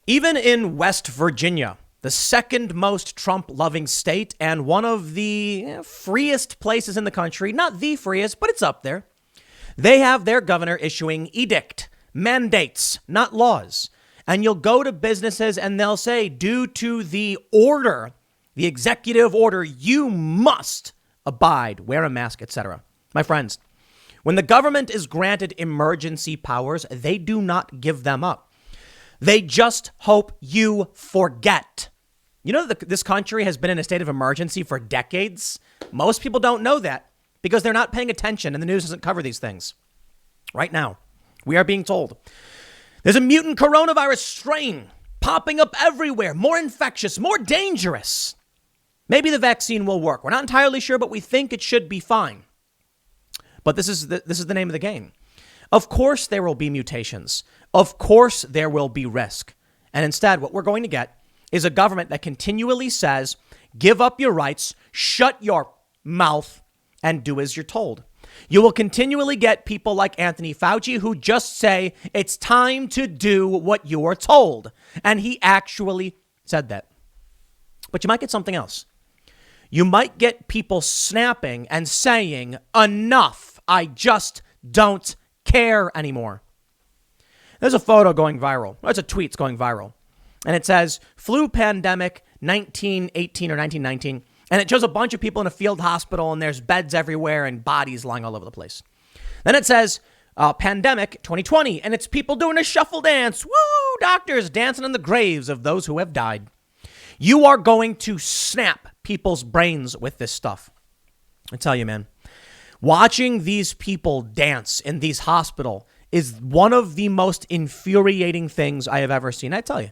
Even in West Virginia, the second most Trump-loving state and one of the freest places in the country, not the freest, but it's up there, they have their governor issuing edict, mandates, not laws. And you'll go to businesses and they'll say, due to the order, the executive order, you must abide, wear a mask, etc. My friends, when the government is granted emergency powers, they do not give them up. They just hope you forget. You know, this country has been in a state of emergency for decades. Most people don't know that because they're not paying attention and the news doesn't cover these things. Right now, we are being told there's a mutant coronavirus strain popping up everywhere, more infectious, more dangerous. Maybe the vaccine will work. We're not entirely sure, but we think it should be fine. But this is the name of the game. Of course, there will be mutations. Of course, there will be risk. And instead, what we're going to get is a government that continually says, give up your rights, shut your mouth, and do as you're told. You will continually get people like Anthony Fauci who just say, it's time to do what you are told. And he actually said that. But you might get something else. You might get people snapping and saying, enough, I just don't care anymore. There's a photo going viral. It's a tweet going viral. And it says, flu pandemic 1918 or 1919. And it shows a bunch of people in a field hospital and there's beds everywhere and bodies lying all over the place. Then it says, pandemic 2020. And it's people doing a shuffle dance. Woo! Doctors dancing on the graves of those who have died. You are going to snap people's brains with this stuff. I tell you, man, watching these people dance in these hospitals is one of the most infuriating things I have ever seen. I tell you,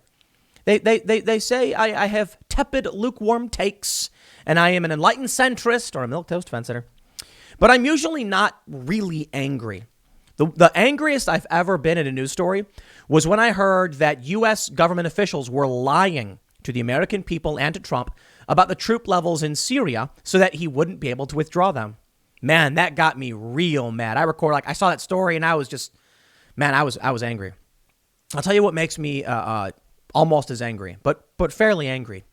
they say I have tepid, lukewarm takes, and I am an enlightened centrist or a milquetoast fence sitter. But I'm usually not really angry. The angriest I've ever been at a news story was when I heard that U.S. government officials were lying to the American people and to Trump about the troop levels in Syria so that he wouldn't be able to withdraw them. Man, that got me real mad. I saw that story and I was just, man, I was angry. I'll tell you what makes me almost as angry, but fairly angry.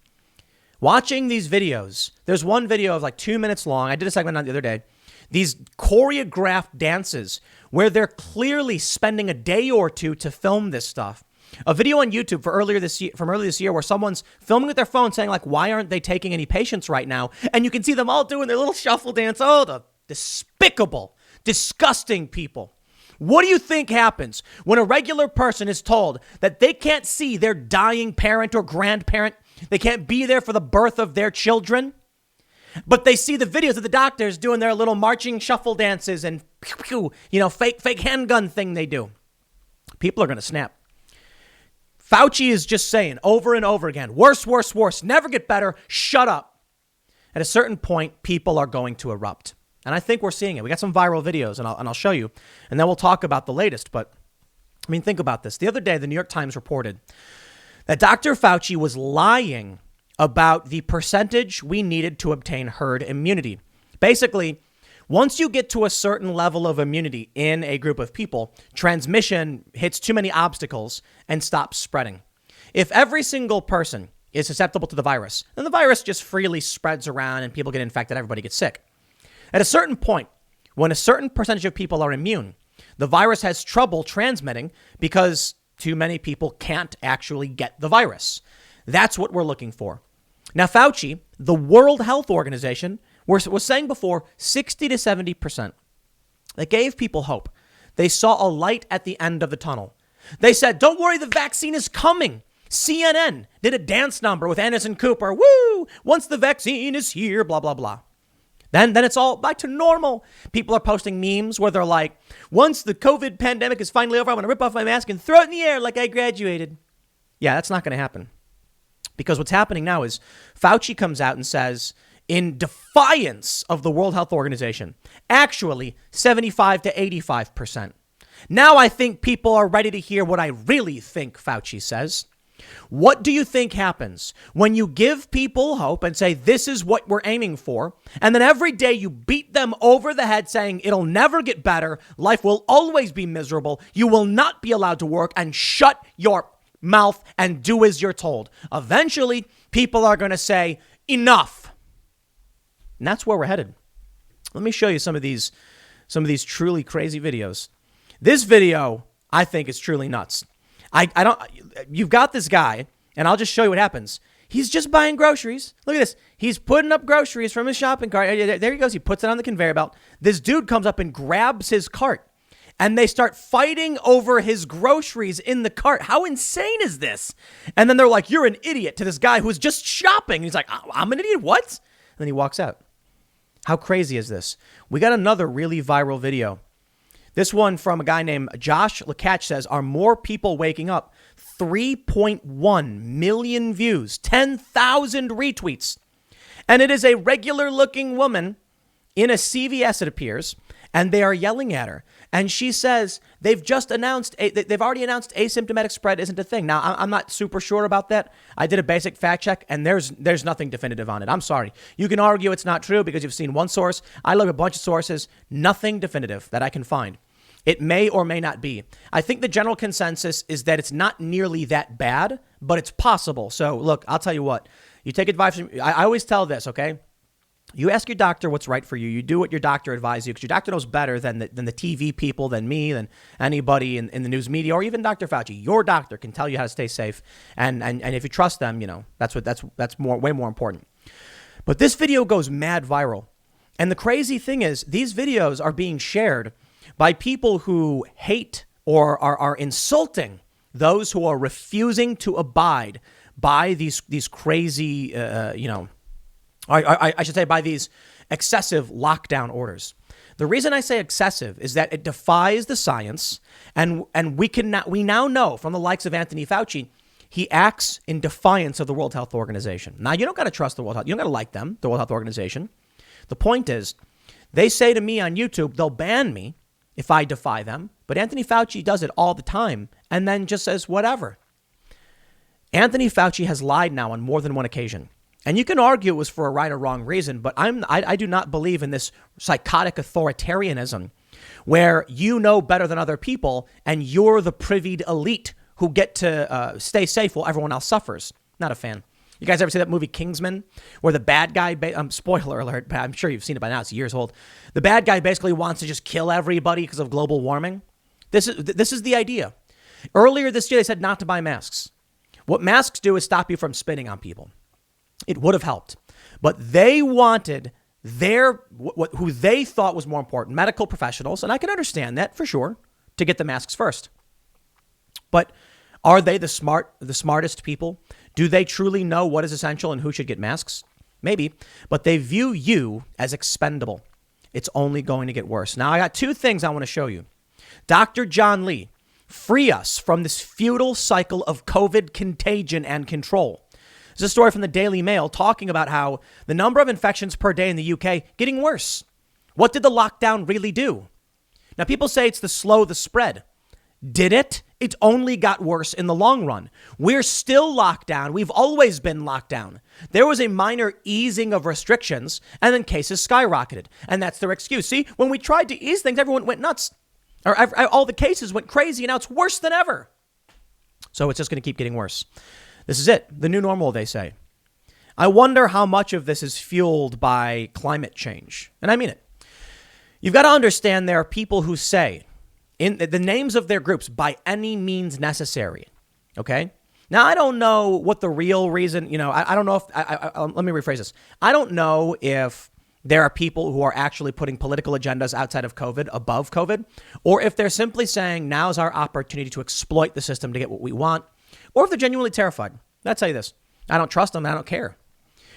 Watching these videos, there's one video of like 2 minutes long. I did a segment on it the other day. These choreographed dances where they're clearly spending a day or two to film this stuff. A video on YouTube from earlier this year where someone's filming with their phone saying like, why aren't they taking any patients right now? And you can see them all doing their little shuffle dance. Oh, the despicable, disgusting people. What do you think happens when a regular person is told that they can't see their dying parent or grandparent? They can't be there for the birth of their children, but they see the videos of the doctors doing their little marching shuffle dances and pew, pew, fake handgun thing they do. People are going to snap. Fauci is just saying over and over again, worse, worse, worse, never get better, shut up. At a certain point, people are going to erupt. And I think we're seeing it. We got some viral videos and I'll show you. And then we'll talk about the latest. But I mean, think about this. The other day, the New York Times reported that Dr. Fauci was lying about the percentage we needed to obtain herd immunity. Basically, once you get to a certain level of immunity in a group of people, transmission hits too many obstacles and stops spreading. If every single person is susceptible to the virus, then the virus just freely spreads around and people get infected, everybody gets sick. At a certain point, when a certain percentage of people are immune, the virus has trouble transmitting because too many people can't actually get the virus. That's what we're looking for. Now, Fauci, the World Health Organization, was saying before 60 to 70%. They gave people hope. They saw a light at the end of the tunnel. They said, don't worry, the vaccine is coming. CNN did a dance number with Anderson Cooper. Woo! Once the vaccine is here, blah, blah, blah. Then it's all back to normal. People are posting memes where they're like, once the COVID pandemic is finally over, I'm going to rip off my mask and throw it in the air like I graduated. Yeah, that's not going to happen. Because what's happening now is Fauci comes out and says, in defiance of the World Health Organization, actually 75 to 85%. Now I think people are ready to hear what I really think Fauci says. What do you think happens when you give people hope and say, this is what we're aiming for, and then every day you beat them over the head saying it'll never get better, life will always be miserable, you will not be allowed to work, and shut your mouth and do as you're told. Eventually, people are going to say, enough. And that's where we're headed. Let me show you some of these truly crazy videos. This video, I think, is truly nuts. You've got this guy, and I'll just show you what happens. He's just buying groceries. Look at this. He's putting up groceries from his shopping cart. There he goes. He puts it on the conveyor belt. This dude comes up and grabs his cart, and they start fighting over his groceries in the cart. How insane is this? And then they're like, you're an idiot, to this guy who's just shopping. He's like, I'm an idiot? What? And then he walks out. How crazy is this? We got another really viral video. This one from a guy named Josh Lakatch says, are more people waking up? 3.1 million views, 10,000 retweets. And it is a regular looking woman in a CVS, it appears, and they are yelling at her. And she says they've already announced asymptomatic spread isn't a thing. Now, I'm not super sure about that. I did a basic fact check, and there's nothing definitive on it. I'm sorry. You can argue it's not true because you've seen one source. I look at a bunch of sources, nothing definitive that I can find. It may or may not be. I think the general consensus is that it's not nearly that bad, but it's possible. So, look, I'll tell you what. You take advice from, I always tell this, okay? You ask your doctor what's right for you. You do what your doctor advises you because your doctor knows better than the TV people, than me, than anybody in the news media, or even Dr. Fauci. Your doctor can tell you how to stay safe. And if you trust them, you know, that's way more important. But this video goes mad viral. And the crazy thing is these videos are being shared by people who hate or are insulting those who are refusing to abide by these crazy, I should say by these excessive lockdown orders. The reason I say excessive is that it defies the science, and we now know from the likes of Anthony Fauci, he acts in defiance of the World Health Organization. Now, you don't got to trust the World Health. You don't got to like them, the World Health Organization. The point is, they say to me on YouTube, they'll ban me if I defy them. But Anthony Fauci does it all the time and then just says whatever. Anthony Fauci has lied now on more than one occasion. And you can argue it was for a right or wrong reason, but I do not believe in this psychotic authoritarianism where you know better than other people and you're the privied elite who get to stay safe while everyone else suffers. Not a fan. You guys ever see that movie Kingsman where the bad guy, spoiler alert, but I'm sure you've seen it by now, it's years old. The bad guy basically wants to just kill everybody because of global warming. This is the idea. Earlier this year, they said not to buy masks. What masks do is stop you from spitting on people. It would have helped. But they wanted who they thought was more important, medical professionals, and I can understand that for sure, to get the masks first. But are they the smartest people? Do they truly know what is essential and who should get masks? Maybe, but they view you as expendable. It's only going to get worse. Now, I got two things I want to show you. Dr. John Lee, free us from this futile cycle of COVID contagion and control. There's a story from the Daily Mail talking about how the number of infections per day in the UK getting worse. What did the lockdown really do? Now, people say it's to slow the spread. Did it? It only got worse in the long run. We're still locked down. We've always been locked down. There was a minor easing of restrictions and then cases skyrocketed. And that's their excuse. See, when we tried to ease things, everyone went nuts. Or all the cases went crazy and now it's worse than ever. So it's just going to keep getting worse. This is it. The new normal, they say. I wonder how much of this is fueled by climate change. And I mean it. You've got to understand there are people who say, in the names of their groups, by any means necessary. Okay. Now, I don't know what the real reason, I don't know if, let me rephrase this. I don't know if there are people who are actually putting political agendas outside of COVID above COVID, or if they're simply saying now's our opportunity to exploit the system to get what we want, or if they're genuinely terrified. I'll tell you this. I don't trust them. I don't care.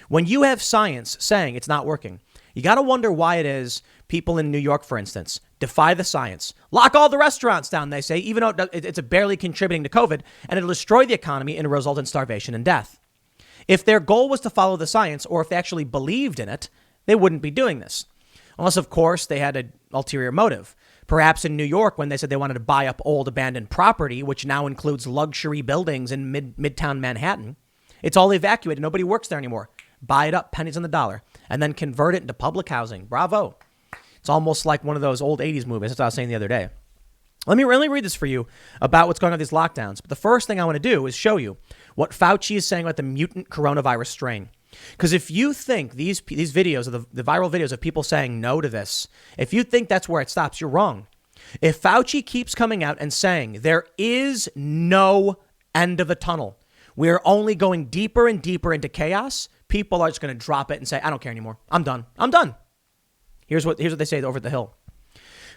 When you have science saying it's not working, you got to wonder why it is people in New York, for instance, defy the science. Lock all the restaurants down, they say, even though it's barely contributing to COVID, and it'll destroy the economy and result in starvation and death. If their goal was to follow the science, or if they actually believed in it, they wouldn't be doing this. Unless, of course, they had an ulterior motive. Perhaps in New York, when they said they wanted to buy up old abandoned property, which now includes luxury buildings in midtown Manhattan, it's all evacuated. Nobody works there anymore. Buy it up, pennies on the dollar, and then convert it into public housing. Bravo. It's almost like one of those old 80s movies. That's what I was saying the other day. Let me really read this for you about what's going on with these lockdowns. But the first thing I want to do is show you what Fauci is saying about the mutant coronavirus strain. Because if you think these videos, the viral videos of people saying no to this, if you think that's where it stops, you're wrong. If Fauci keeps coming out and saying there is no end of the tunnel, we're only going deeper and deeper into chaos, people are just going to drop it and say, I don't care anymore. I'm done. I'm done. Here's what they say over the Hill.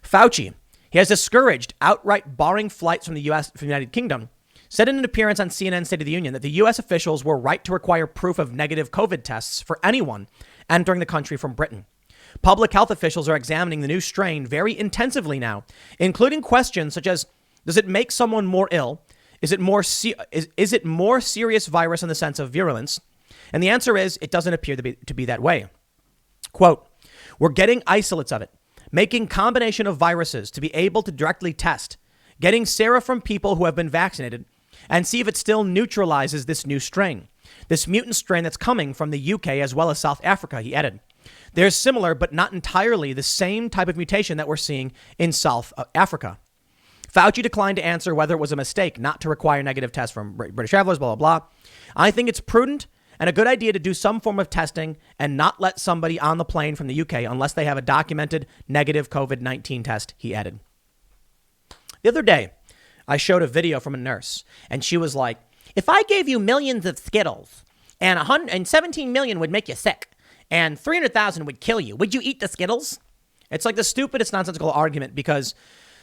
Fauci, he has discouraged outright barring flights from the U.S. from the United Kingdom, said in an appearance on CNN State of the Union that the U.S. officials were right to require proof of negative COVID tests for anyone entering the country from Britain. Public health officials are examining the new strain very intensively now, including questions such as, does it make someone more ill? Is it more serious virus in the sense of virulence? And the answer is, it doesn't appear to be that way. Quote, we're getting isolates of it, making combination of viruses to be able to directly test, getting sera from people who have been vaccinated, and see if it still neutralizes this new strain, this mutant strain that's coming from the UK as well as South Africa, he added. There's similar, but not entirely the same type of mutation that we're seeing in South Africa. Fauci declined to answer whether it was a mistake not to require negative tests from British travelers, blah, blah, blah. I think it's prudent and a good idea to do some form of testing and not let somebody on the plane from the UK unless they have a documented negative COVID-19 test, he added. The other day, I showed a video from a nurse, and she was like, if I gave you millions of Skittles and 17 million would make you sick and 300,000 would kill you, would you eat the Skittles? It's like the stupidest nonsensical argument because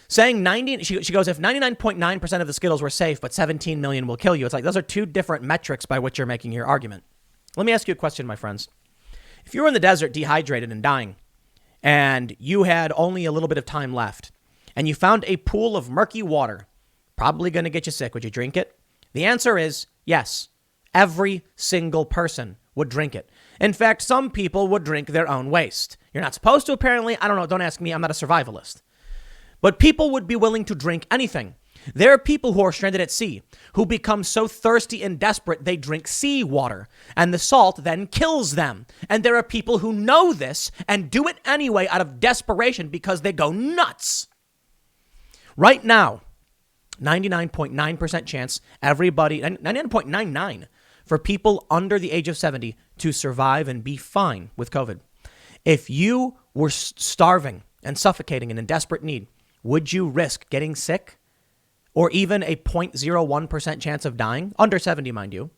saying she goes, if 99.9% of the Skittles were safe, but 17 million will kill you. It's like, those are two different metrics by which you're making your argument. Let me ask you a question, my friends. If you were in the desert, dehydrated and dying, and you had only a little bit of time left, and you found a pool of murky water, probably going to get you sick, would you drink it? The answer is yes. Every single person would drink it. In fact, some people would drink their own waste. You're not supposed to, apparently. I don't know. Don't ask me. I'm not a survivalist. But people would be willing to drink anything. There are people who are stranded at sea who become so thirsty and desperate they drink sea water, and the salt then kills them. And there are people who know this and do it anyway out of desperation because they go nuts. Right now, 99.9% chance everybody, 99.99 for people under the age of 70 to survive and be fine with COVID. If you were starving and suffocating and in desperate need, would you risk getting sick or even a 0.01% chance of dying? Under 70, mind you.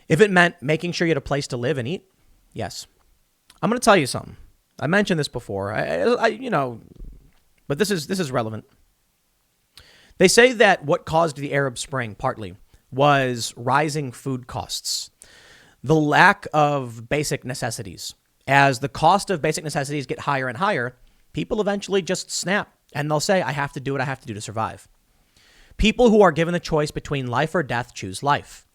If it meant making sure you had a place to live and eat, yes. I'm going to tell you something. I mentioned this before, but this is relevant. They say that what caused the Arab Spring partly was rising food costs, the lack of basic necessities. As the cost of basic necessities get higher and higher, people eventually just snap and they'll say, I have to do what I have to do to survive. People who are given the choice between life or death choose life.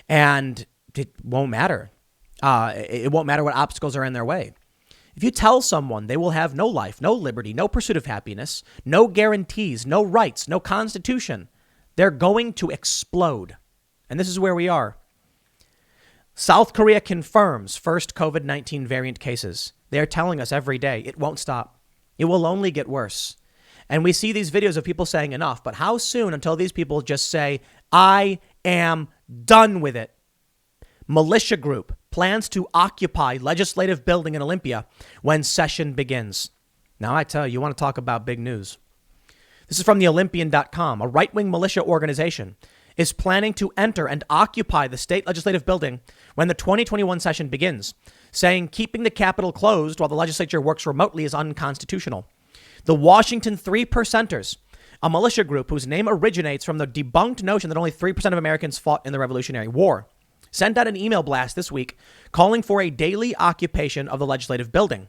And it won't matter. It won't matter what obstacles are in their way. If you tell someone they will have no life, no liberty, no pursuit of happiness, no guarantees, no rights, no constitution, they're going to explode. And this is where we are. South Korea confirms first COVID-19 variant cases. They're telling us every day it won't stop. It will only get worse. And we see these videos of people saying enough, but how soon until these people just say, I am done with it? Militia group plans to occupy legislative building in Olympia when session begins. Now, I tell you, you want to talk about big news. This is from the Olympian.com. A right-wing militia organization is planning to enter and occupy the state legislative building when the 2021 session begins, saying keeping the Capitol closed while the legislature works remotely is unconstitutional. The Washington 3%ers, a militia group whose name originates from the debunked notion that only 3% of Americans fought in the Revolutionary War, sent out an email blast this week calling for a daily occupation of the legislative building,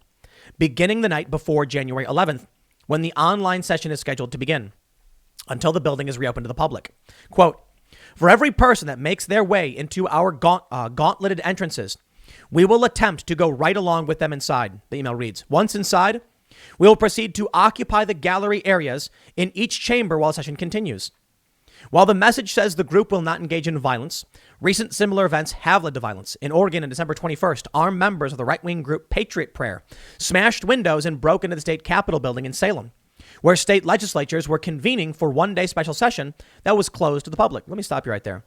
beginning the night before January 11th, when the online session is scheduled to begin, until the building is reopened to the public. Quote, for every person that makes their way into our gauntleted entrances, we will attempt to go right along with them inside, the email reads. Once inside, we will proceed to occupy the gallery areas in each chamber while the session continues. While the message says the group will not engage in violence, recent similar events have led to violence. In Oregon on December 21st, armed members of the right-wing group Patriot Prayer smashed windows and broke into the state capitol building in Salem. where state legislatures were convening for one-day special session that was closed to the public. Let me stop you right there.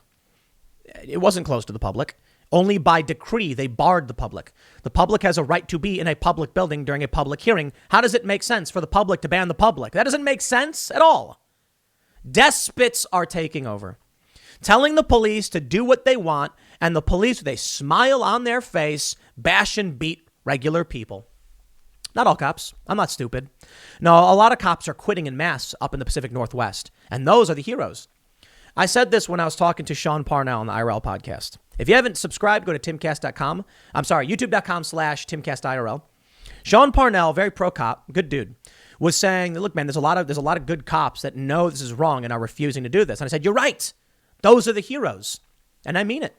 It wasn't closed to the public. Only by decree, they barred the public. The public has a right to be in a public building during a public hearing. How does it make sense for the public to ban the public? That doesn't make sense at all. Despots are taking over, telling the police to do what they want, and the police, with a smile on their face, bash and beat regular people. Not all cops. I'm not stupid. No, a lot of cops are quitting en masse up in the Pacific Northwest, and those are the heroes. I said this when I was talking to Sean Parnell on the IRL podcast. If you haven't subscribed, go to timcast.com. I'm sorry, youtube.com/timcastirl. Sean Parnell, very pro cop, good dude, was saying, look, man, there's a lot of good cops that know this is wrong and are refusing to do this. And I said, you're right. Those are the heroes. And I mean it.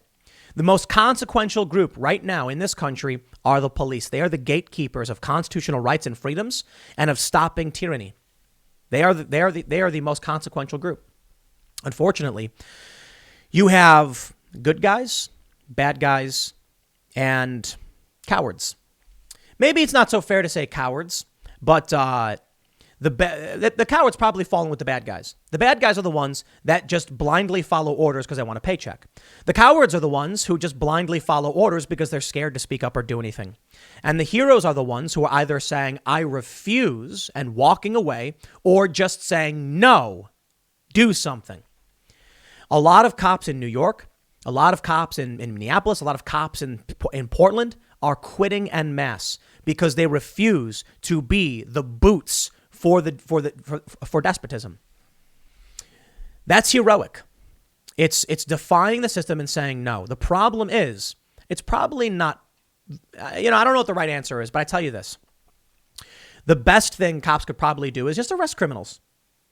The most consequential group right now in this country are the police. They are the gatekeepers of constitutional rights and freedoms and of stopping tyranny. They are the most consequential group. Unfortunately, you have good guys, bad guys, and cowards. Maybe it's not so fair to say cowards, but the cowards probably fall in with the bad guys. The bad guys are the ones that just blindly follow orders because they want a paycheck. The cowards are the ones who just blindly follow orders because they're scared to speak up or do anything. And the heroes are the ones who are either saying, I refuse, and walking away, or just saying, no, do something. A lot of cops in New York, a lot of cops in Minneapolis, a lot of cops in Portland are quitting en masse because they refuse to be the boots for despotism. That's heroic. It's defying the system and saying no. The problem is, it's probably not, I don't know what the right answer is, but I tell you this. The best thing cops could probably do is just arrest criminals.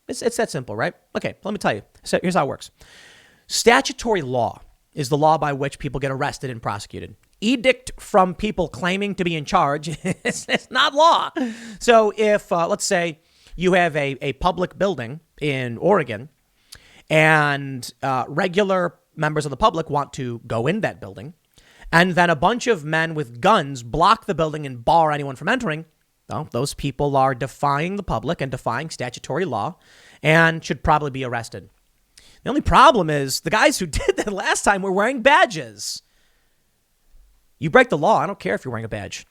It's that simple, right? Okay, let me tell you. So here's how it works. Statutory law is the law by which people get arrested and prosecuted. Edict from people claiming to be in charge, it's not law. So if, let's say, you have a public building in Oregon and regular members of the public want to go in that building, and then a bunch of men with guns block the building and bar anyone from entering, well, those people are defying the public and defying statutory law and should probably be arrested. The only problem is the guys who did that last time were wearing badges. You break the law. I don't care if you're wearing a badge.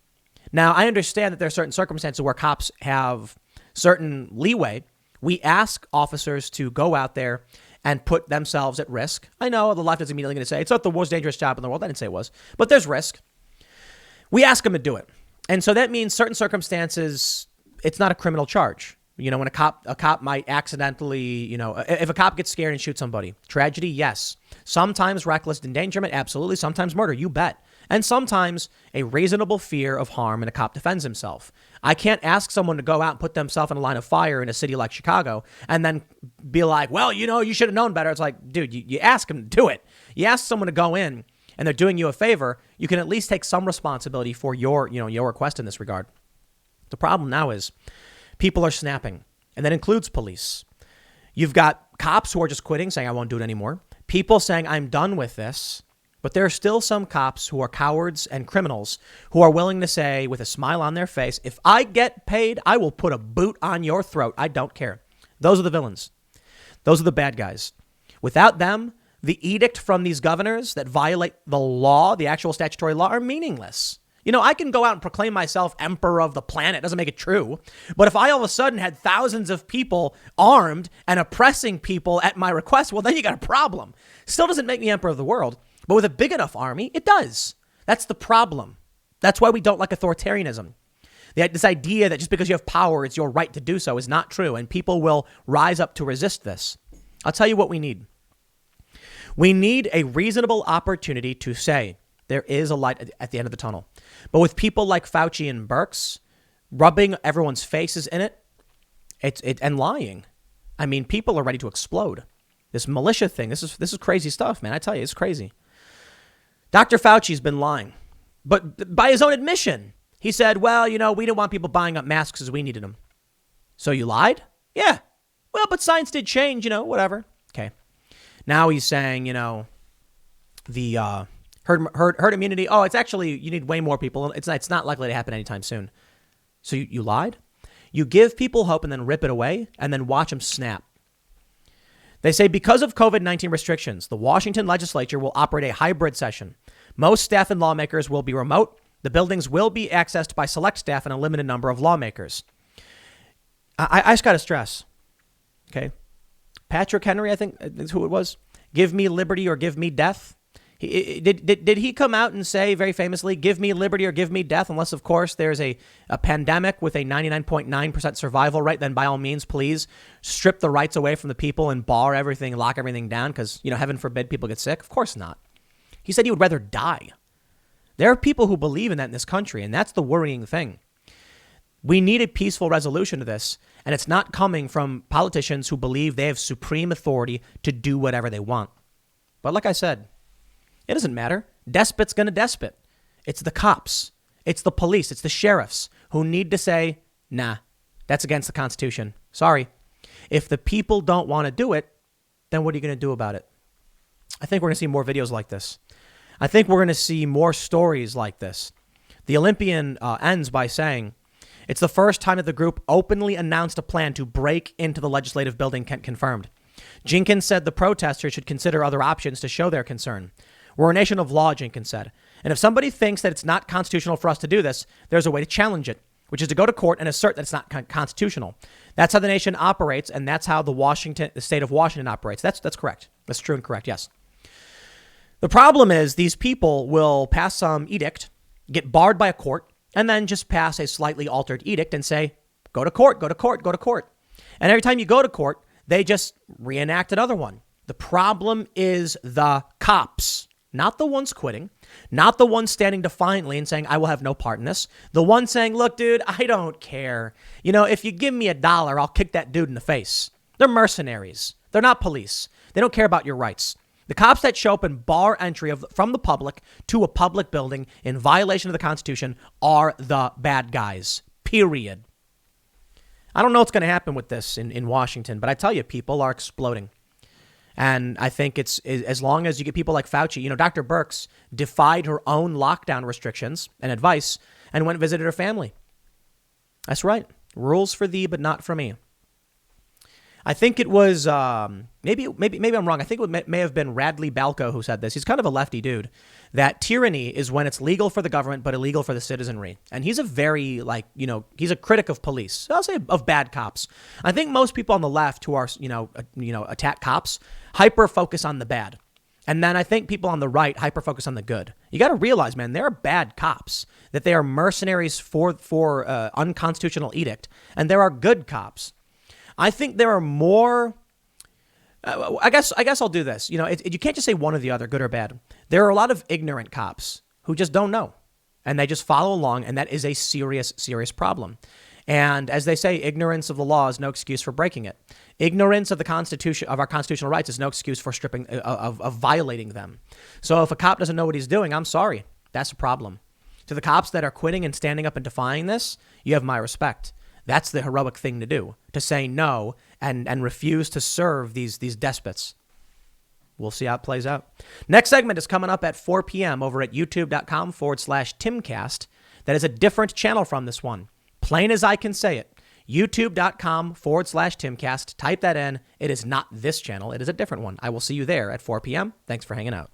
Now, I understand that there are certain circumstances where cops have certain leeway. We ask officers to go out there and put themselves at risk. I know the left is immediately going to say it's not the most dangerous job in the world. I didn't say it was, but there's risk. We ask them to do it. And so that means certain circumstances, it's not a criminal charge. When a cop might accidentally, if a cop gets scared and shoots somebody, tragedy, yes. Sometimes reckless endangerment, absolutely. Sometimes murder, you bet. And sometimes a reasonable fear of harm and a cop defends himself. I can't ask someone to go out and put themselves in a line of fire in a city like Chicago and then be like, well, you should have known better. It's like, dude, you ask them to do it. You ask someone to go in and they're doing you a favor, you can at least take some responsibility for your request in this regard. The problem now is people are snapping, and that includes police. You've got cops who are just quitting, saying, I won't do it anymore. People saying, I'm done with this. But there are still some cops who are cowards and criminals who are willing to say with a smile on their face, if I get paid, I will put a boot on your throat. I don't care. Those are the villains. Those are the bad guys. Without them, the edict from these governors that violate the law, the actual statutory law, are meaningless. I can go out and proclaim myself emperor of the planet. It doesn't make it true. But if I all of a sudden had thousands of people armed and oppressing people at my request, well, then you got a problem. Still doesn't make me emperor of the world. But with a big enough army, it does. That's the problem. That's why we don't like authoritarianism. This idea that just because you have power, it's your right to do so is not true. And people will rise up to resist this. I'll tell you what we need. We need a reasonable opportunity to say there is a light at the end of the tunnel. But with people like Fauci and Birx rubbing everyone's faces in it, and lying, I mean, people are ready to explode. This militia thing, this is crazy stuff, man. I tell you, it's crazy. Dr. Fauci's been lying, but by his own admission, he said, well, we didn't want people buying up masks as we needed them. So you lied? Yeah. Well, but science did change, whatever. Okay. Now he's saying, the herd immunity. Oh, it's actually, you need way more people. It's not likely to happen anytime soon. So you lied? You give people hope and then rip it away and then watch them snap. They say because of COVID-19 restrictions, the Washington legislature will operate a hybrid session. Most staff and lawmakers will be remote. The buildings will be accessed by select staff and a limited number of lawmakers. I just got to stress, okay? Patrick Henry, I think is who it was. Give me liberty or give me death. Did he come out and say very famously, give me liberty or give me death? Unless, of course, there's a pandemic with a 99.9% survival rate, then by all means, please strip the rights away from the people and bar everything, lock everything down because, heaven forbid people get sick. Of course not. He said he would rather die. There are people who believe in that in this country, and that's the worrying thing. We need a peaceful resolution to this, and it's not coming from politicians who believe they have supreme authority to do whatever they want. But like I said, it doesn't matter. Despot's going to despot. It's the cops. It's the police. It's the sheriffs who need to say, nah, that's against the Constitution. Sorry. If the people don't want to do it, then what are you going to do about it? I think we're going to see more videos like this. I think we're going to see more stories like this. The Olympian ends by saying, it's the first time that the group openly announced a plan to break into the legislative building confirmed. Jenkins said the protesters should consider other options to show their concern. We're a nation of law, Jenkins said. And if somebody thinks that it's not constitutional for us to do this, there's a way to challenge it, which is to go to court and assert that it's not constitutional. That's how the nation operates, and that's how the state of Washington operates. That's correct. That's true and correct, yes. The problem is these people will pass some edict, get barred by a court, and then just pass a slightly altered edict and say, go to court, go to court, go to court. And every time you go to court, they just reenact another one. The problem is the cops. Not the ones quitting, not the ones standing defiantly and saying, I will have no part in this. The one saying, look, dude, I don't care. If you give me $1, I'll kick that dude in the face. They're mercenaries. They're not police. They don't care about your rights. The cops that show up and bar entry from the public to a public building in violation of the Constitution are the bad guys, period. I don't know what's going to happen with this in Washington, but I tell you, people are exploding. And I think it's as long as you get people like Fauci, Dr. Birx defied her own lockdown restrictions and advice and went and visited her family. That's right. Rules for thee, but not for me. I think it was maybe I'm wrong. I think it may have been Radley Balco who said this. He's kind of a lefty dude. That tyranny is when it's legal for the government but illegal for the citizenry. And he's a very he's a critic of police. I'll say of bad cops. I think most people on the left who are attack cops hyper focus on the bad. And then I think people on the right hyper focus on the good. You got to realize, man, there are bad cops, that they are mercenaries for unconstitutional edict, and there are good cops. I think there are more. I guess I'll do this. You can't just say one or the other, good or bad. There are a lot of ignorant cops who just don't know, and they just follow along, and that is a serious, serious problem. And as they say, ignorance of the law is no excuse for breaking it. Ignorance of the Constitution, of our constitutional rights, is no excuse for stripping of violating them. So if a cop doesn't know what he's doing, I'm sorry, that's a problem. To the cops that are quitting and standing up and defying this, you have my respect. That's the heroic thing to do, to say no and refuse to serve these despots. We'll see how it plays out. Next segment is coming up at 4 p.m. over at youtube.com/Timcast. That is a different channel from this one. Plain as I can say it. youtube.com/Timcast. Type that in. It is not this channel. It is a different one. I will see you there at 4 p.m. Thanks for hanging out.